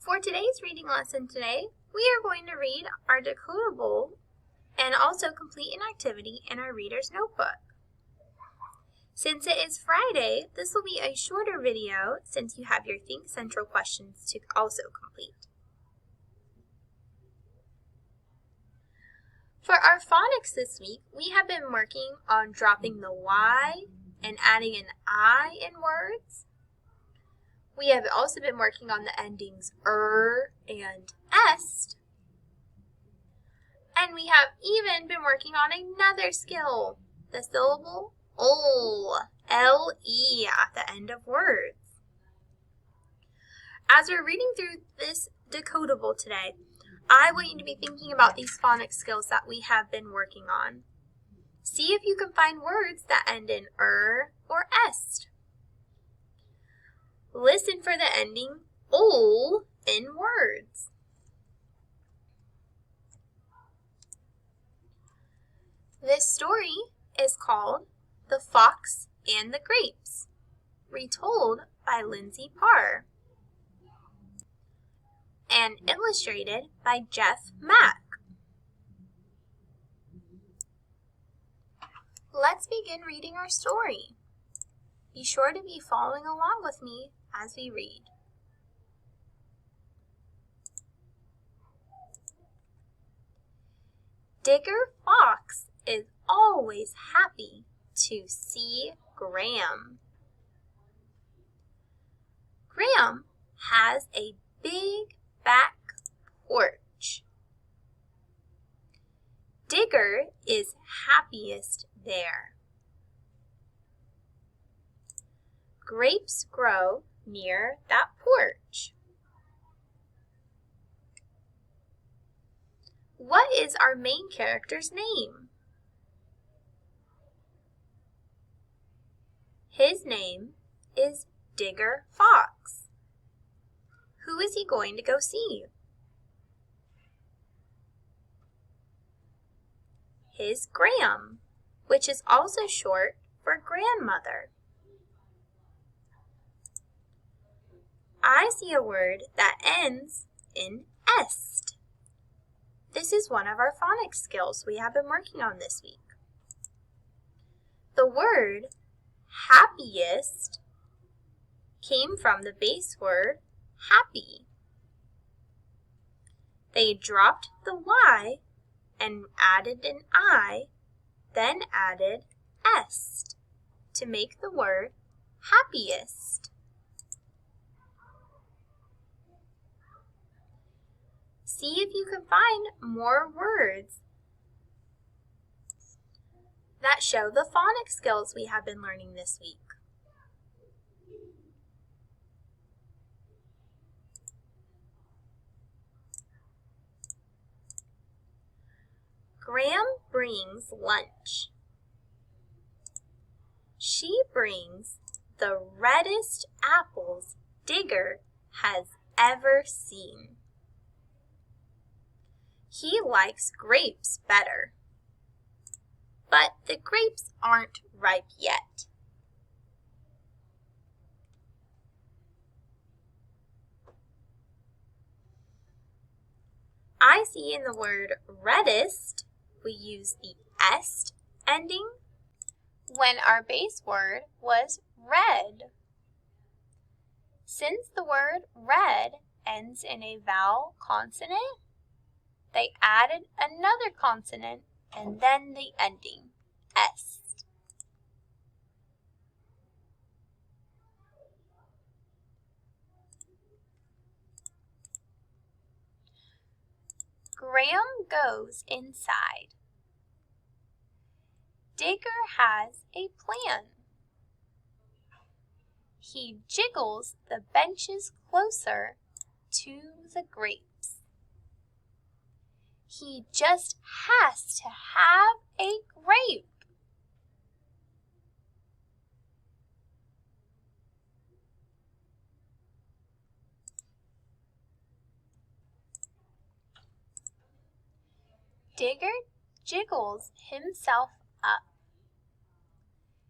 For today's reading lesson today, we are going to read our decodable and also complete an activity in our reader's notebook. Since it is Friday, this will be a shorter video since you have your Think Central questions to also complete. For our phonics this week, we have been working on dropping the Y and adding an I in words. We have also been working on the endings and est. And we have even been working on another skill, the syllable ol, L-E at the end of words. As we're reading through this decodable today, I want you to be thinking about these phonics skills that we have been working on. See if you can find words that end in or est. Listen for the ending ol in words. This story is called The Fox and the Grapes, retold by Lindsay Parr, and illustrated by Jeff Mack. Let's begin reading our story. Be sure to be following along with me as we read. Digger Fox is always happy to see Graham. Graham has a big back porch. Digger is happiest there. Grapes grow near that porch. What is our main character's name? His name is Digger Fox. Who is he going to go see? His Gram, which is also short for grandmother. I see a word that ends in est. This is one of our phonics skills we have been working on this week. The word happiest came from the base word happy. They dropped the Y and added an I, then added est to make the word happiest. See if you can find more words that show the phonics skills we have been learning this week. Gram brings lunch. She brings the reddest apples Digger has ever seen. He likes grapes better, but the grapes aren't ripe yet. I see in the word reddest, we use the est ending when our base word was red. Since the word red ends in a vowel consonant, they added another consonant and then the ending, est. Graham goes inside. Digger has a plan. He jiggles the benches closer to the grapes. He just has to have a grape. Digger jiggles himself up.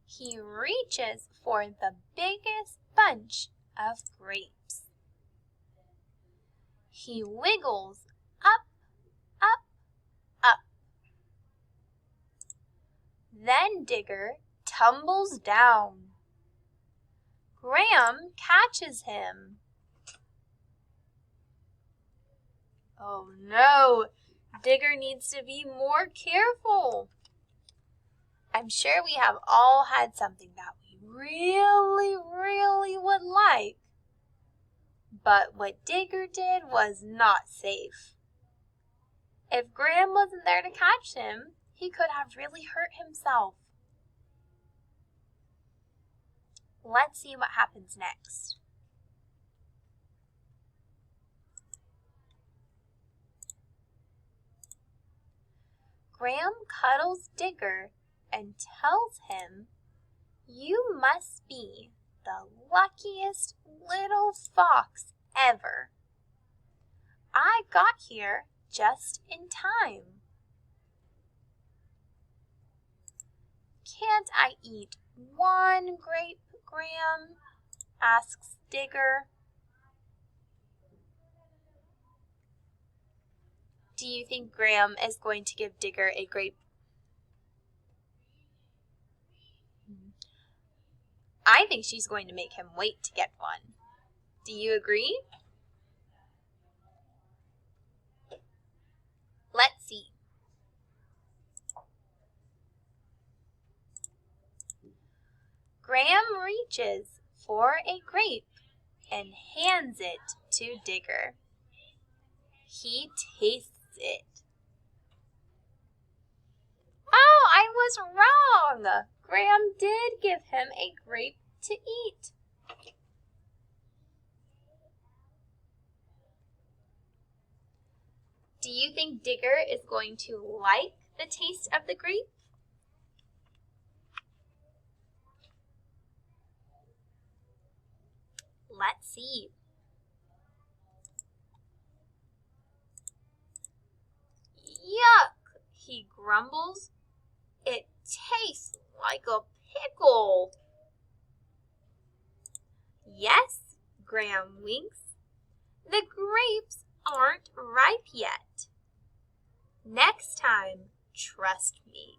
He reaches for the biggest bunch of grapes. He wiggles up, up, up. Then Digger tumbles down. Graham catches him. Oh no, Digger needs to be more careful. I'm sure we have all had something that we really would like. But what Digger did was not safe. If Graham wasn't there to catch him, he could have really hurt himself. Let's see what happens next. Graham cuddles Digger and tells him, "You must be the luckiest little fox ever. I got here just in time." "Can't I eat one grape, Graham?" asks Digger. Do you think Graham is going to give Digger a grape? I think she's going to make him wait to get one. Do you agree? Let's see. Graham reaches for a grape and hands it to Digger. He tastes it. Oh, I was wrong. Graham did give him a grape to eat. Do you think Digger is going to like the taste of the grape? Let's see. Yuck, he grumbles. It tastes like a pickle. Yes, Graham winks. The grapes aren't ripe yet. Next time, trust me.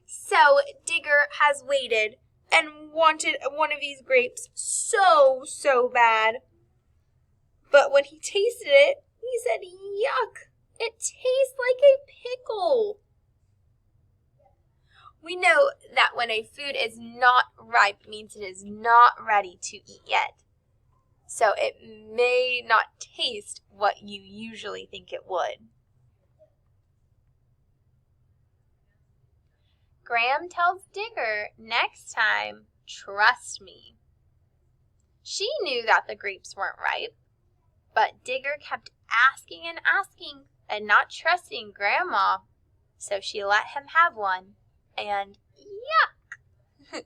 So Digger has waited and wanted one of these grapes so bad. But when he tasted it, he said, "Yuck, it tastes like a pickle." We know that when a food is not ripe, it means it is not ready to eat yet. So it may not taste what you usually think it would. Graham tells Digger, next time, trust me. She knew that the grapes weren't ripe, but Digger kept asking and not trusting Grandma, so she let him have one, and yuck!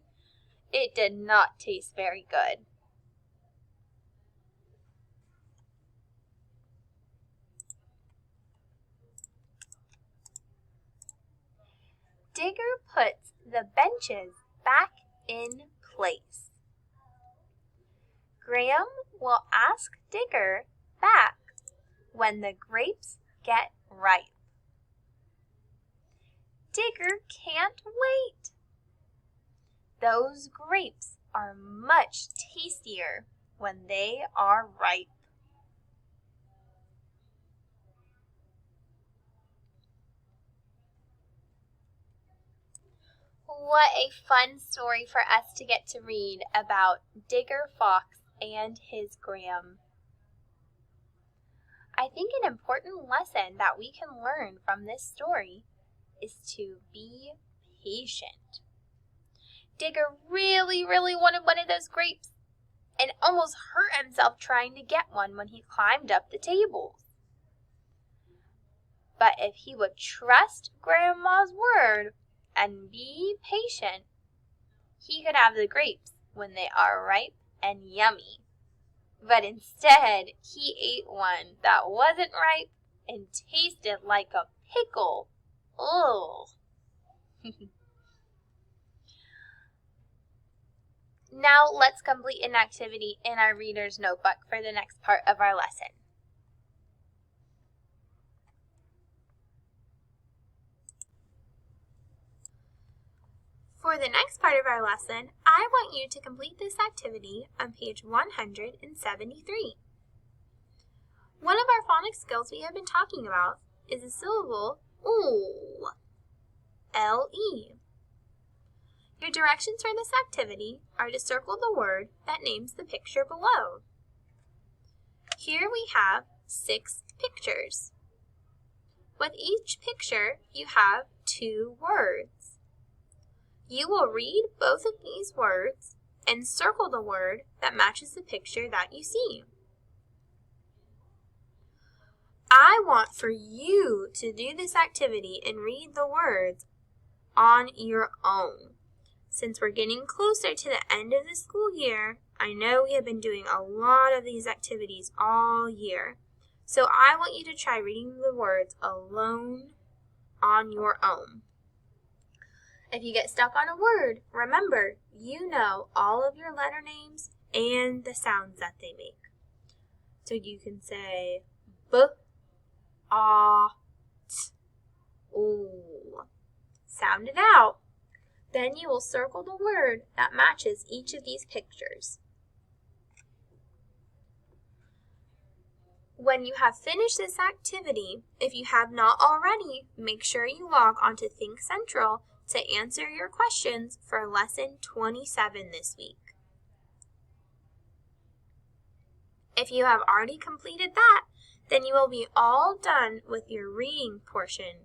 It did not taste very good. Digger puts the benches back in place. Graham will ask Digger back when the grapes get ripe. Digger can't wait. Those grapes are much tastier when they are ripe. What a fun story for us to get to read about Digger Fox and his Graham. I think an important lesson that we can learn from this story is to be patient. Digger really wanted one of those grapes and almost hurt himself trying to get one when he climbed up the tables. But if he would trust Grandma's word and be patient, he could have the grapes when they are ripe and yummy. But instead, he ate one that wasn't ripe and tasted like a pickle. Ugh. Now let's complete an activity in our reader's notebook for the next part of our lesson. For the next part of our lesson, I want you to complete this activity on page 173. One of our phonics skills we have been talking about is the syllable OO, L-E. Your directions for this activity are to circle the word that names the picture below. Here we have 6 pictures. With each picture, you have 2 words. You will read both of these words and circle the word that matches the picture that you see. I want for you to do this activity and read the words on your own. Since we're getting closer to the end of the school year, I know we have been doing a lot of these activities all year. So I want you to try reading the words alone on your own. If you get stuck on a word, remember, you know all of your letter names and the sounds that they make. So you can say B, A, T, O. Sound it out. Then you will circle the word that matches each of these pictures. When you have finished this activity, if you have not already, make sure you log onto Think Central to answer your questions for lesson 27 this week. If you have already completed that, then you will be all done with your reading portion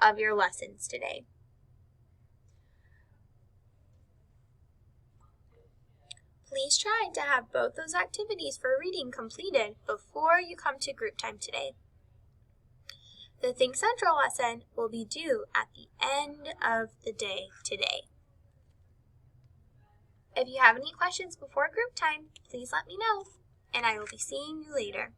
of your lessons today. Please try to have both those activities for reading completed before you come to group time today. The Think Central lesson will be due at the end of the day today. If you have any questions before group time, please let me know, and I will be seeing you later.